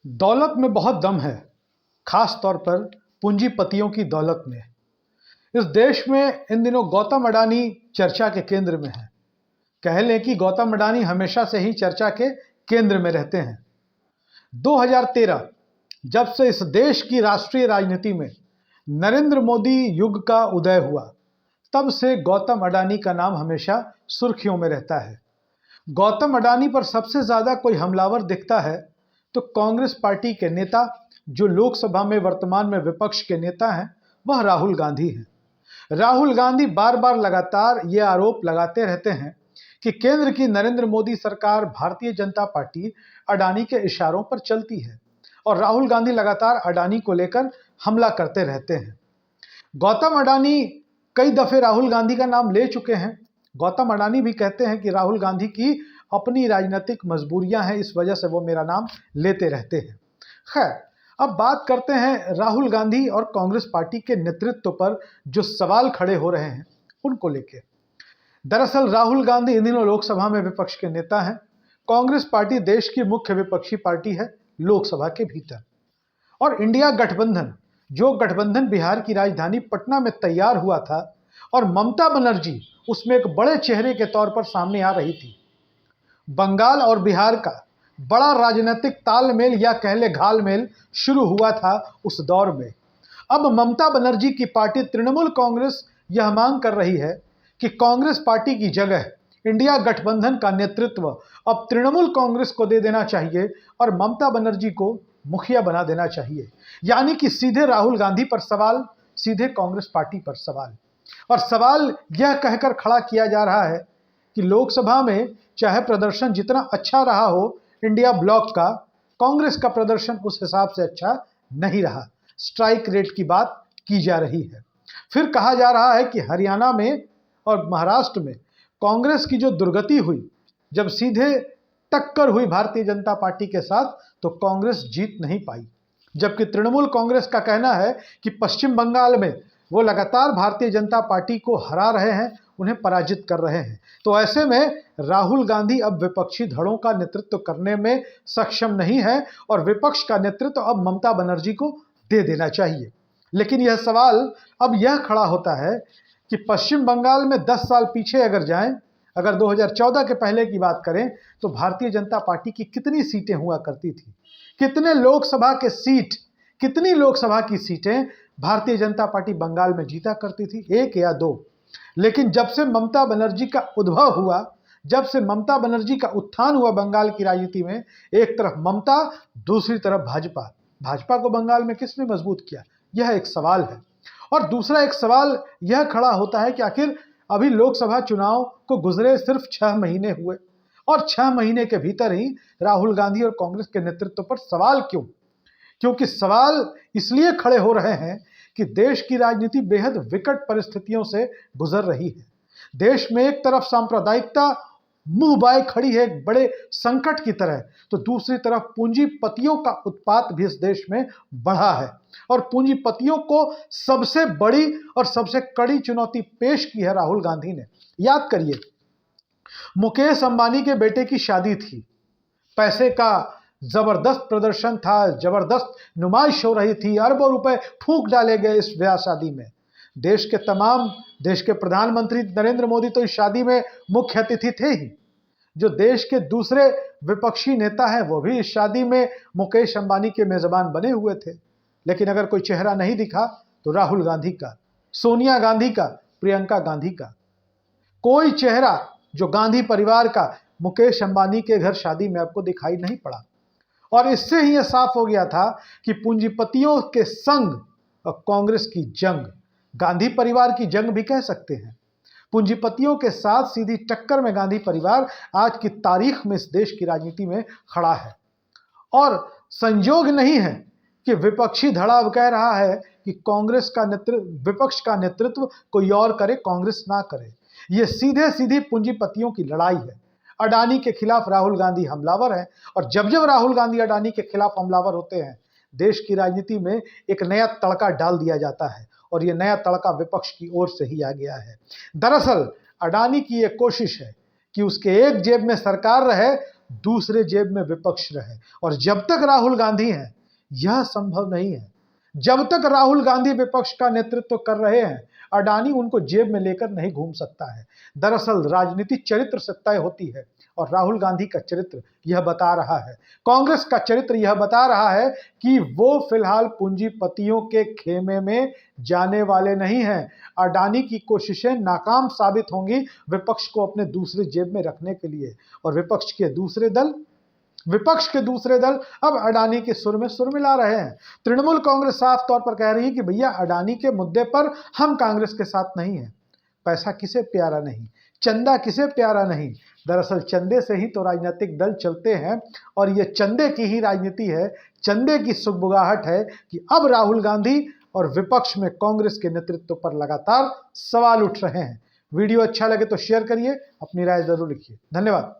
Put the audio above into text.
दौलत में बहुत दम है, खास तौर पर पूंजीपतियों की दौलत में। इस देश में इन दिनों गौतम अडानी चर्चा के केंद्र में है। कह लें कि गौतम अडानी हमेशा से ही चर्चा के केंद्र में रहते हैं। 2013 जब से इस देश की राष्ट्रीय राजनीति में नरेंद्र मोदी युग का उदय हुआ, तब से गौतम अडानी का नाम हमेशा सुर्खियों में रहता है। गौतम अडानी पर सबसे ज्यादा कोई हमलावर दिखता है तो कांग्रेस पार्टी के नेता, जो लोकसभा में वर्तमान में विपक्ष के नेता हैं, वह राहुल गांधी हैं। राहुल गांधी बार बार लगातार ये आरोप लगाते रहते हैं कि केंद्र की नरेंद्र मोदी सरकार भारतीय जनता पार्टी अडानी के इशारों पर चलती है और राहुल गांधी लगातार अडानी को लेकर हमला करते रहते हैं। गौतम अडानी कई दफे राहुल गांधी का नाम ले चुके हैं। गौतम अडानी भी कहते हैं कि राहुल गांधी की अपनी राजनीतिक मजबूरियां हैं, इस वजह से वो मेरा नाम लेते रहते हैं। खैर, अब बात करते हैं राहुल गांधी और कांग्रेस पार्टी के नेतृत्व पर जो सवाल खड़े हो रहे हैं उनको लेके। दरअसल राहुल गांधी इन दिनों लोकसभा में विपक्ष के नेता हैं। कांग्रेस पार्टी देश की मुख्य विपक्षी पार्टी है लोकसभा के भीतर। और इंडिया गठबंधन, जो गठबंधन बिहार की राजधानी पटना में तैयार हुआ था और ममता बनर्जी उसमें एक बड़े चेहरे के तौर पर सामने आ रही थी। बंगाल और बिहार का बड़ा राजनीतिक तालमेल या कह ले घालमेल शुरू हुआ था उस दौर में। अब ममता बनर्जी की पार्टी तृणमूल कांग्रेस यह मांग कर रही है कि कांग्रेस पार्टी की जगह इंडिया गठबंधन का नेतृत्व अब तृणमूल कांग्रेस को दे देना चाहिए और ममता बनर्जी को मुखिया बना देना चाहिए। यानी कि सीधे राहुल गांधी पर सवाल, सीधे कांग्रेस पार्टी पर सवाल। और सवाल यह कहकर खड़ा किया जा रहा है कि लोकसभा में चाहे प्रदर्शन जितना अच्छा रहा हो इंडिया ब्लॉक का, कांग्रेस का प्रदर्शन उस हिसाब से अच्छा नहीं रहा। स्ट्राइक रेट की बात की जा रही है। फिर कहा जा रहा है कि हरियाणा में और महाराष्ट्र में कांग्रेस की जो दुर्गति हुई, जब सीधे टक्कर हुई भारतीय जनता पार्टी के साथ, तो कांग्रेस जीत नहीं पाई। जबकि तृणमूल कांग्रेस का कहना है कि पश्चिम बंगाल में वो लगातार भारतीय जनता पार्टी को हरा रहे हैं, उन्हें पराजित कर रहे हैं। तो ऐसे में राहुल गांधी अब विपक्षी धड़ों का नेतृत्व करने में सक्षम नहीं है और विपक्ष का नेतृत्व अब ममता बनर्जी को दे देना चाहिए। लेकिन यह सवाल अब यह खड़ा होता है कि पश्चिम बंगाल में 10 साल पीछे अगर जाएं, अगर 2014 के पहले की बात करें, तो भारतीय जनता पार्टी की कितनी सीटें हुआ करती थी, कितनी लोकसभा की सीटें भारतीय जनता पार्टी बंगाल में जीता करती थी, 1 या 2। लेकिन जब से ममता बनर्जी का उद्भव हुआ, जब से ममता बनर्जी का उत्थान हुआ बंगाल की राजनीति में, एक तरफ ममता, दूसरी तरफ भाजपा को बंगाल में किसने मजबूत किया, यह एक सवाल है। और दूसरा एक सवाल यह खड़ा होता है कि आखिर अभी लोकसभा चुनाव को गुजरे सिर्फ 6 महीने हुए और 6 महीने के भीतर ही राहुल गांधी और कांग्रेस के नेतृत्व पर सवाल क्यों? क्योंकि सवाल इसलिए खड़े हो रहे हैं कि देश की राजनीति बेहद विकट परिस्थितियों से गुजर रही है। देश में एक तरफ सांप्रदायिकता मुंह बाए खड़ी है एक बड़े संकट की तरह, तो दूसरी तरफ पूंजीपतियों का उत्पात भी इस देश में बढ़ा है और पूंजीपतियों को सबसे बड़ी और सबसे कड़ी चुनौती पेश की है राहुल गांधी ने। याद करिए, मुकेश अंबानी के बेटे की शादी थी, पैसे का जबरदस्त प्रदर्शन था, जबरदस्त नुमाइश हो रही थी, अरबों रुपए फूंक डाले गए इस ब्याह शादी में। देश के प्रधानमंत्री नरेंद्र मोदी तो इस शादी में मुख्य अतिथि थे ही। जो देश के दूसरे विपक्षी नेता हैं वो भी इस शादी में मुकेश अंबानी के मेजबान बने हुए थे। लेकिन अगर कोई चेहरा नहीं दिखा तो राहुल गांधी का, सोनिया गांधी का, प्रियंका गांधी का, कोई चेहरा जो गांधी परिवार का मुकेश अंबानी के घर शादी में आपको दिखाई नहीं पड़ा। और इससे ही यह साफ हो गया था कि पूंजीपतियों के संग और कांग्रेस की जंग, गांधी परिवार की जंग भी कह सकते हैं। पूंजीपतियों के साथ सीधी टक्कर में गांधी परिवार आज की तारीख में इस देश की राजनीति में खड़ा है। और संयोग नहीं है कि विपक्षी धड़ा अब कह रहा है कि विपक्ष का नेतृत्व कोई और करे, कांग्रेस ना करे। यह सीधे सीधी पूंजीपतियों की लड़ाई है। अडानी के खिलाफ राहुल गांधी हमलावर है और जब जब राहुल गांधी अडानी के खिलाफ हमलावर होते हैं, देश की राजनीति में एक नया तड़का डाल दिया जाता है और यह नया तड़का विपक्ष की ओर से ही आ गया है। दरअसल अडानी की यह कोशिश है कि उसके एक जेब में सरकार रहे, दूसरे जेब में विपक्ष रहे। और जब तक राहुल गांधी हैं, यह संभव नहीं है। जब तक राहुल गांधी विपक्ष का नेतृत्व कर रहे हैं, अडानी उनको जेब में लेकर नहीं घूम सकता है। दरअसल राजनीति चरित्र से तय होती है और राहुल गांधी का चरित्र यह बता रहा है, कांग्रेस का चरित्र यह बता रहा है कि वो फिलहाल पूंजीपतियों के खेमे में जाने वाले नहीं हैं। अडानी की कोशिशें नाकाम साबित होंगी विपक्ष को अपने दूसरे जेब में रखने के लिए। और विपक्ष के दूसरे दल अब अडानी के सुर में सुर मिला रहे हैं। तृणमूल कांग्रेस साफ तौर पर कह रही है कि भैया अडानी के मुद्दे पर हम कांग्रेस के साथ नहीं हैं। पैसा किसे प्यारा नहीं, चंदा किसे प्यारा नहीं। दरअसल चंदे से ही तो राजनीतिक दल चलते हैं और ये चंदे की ही राजनीति है, चंदे की सुगबुगाहट है कि अब राहुल गांधी और विपक्ष में कांग्रेस के नेतृत्व पर लगातार सवाल उठ रहे हैं। वीडियो अच्छा लगे तो शेयर करिए, अपनी राय जरूर लिखिए। धन्यवाद।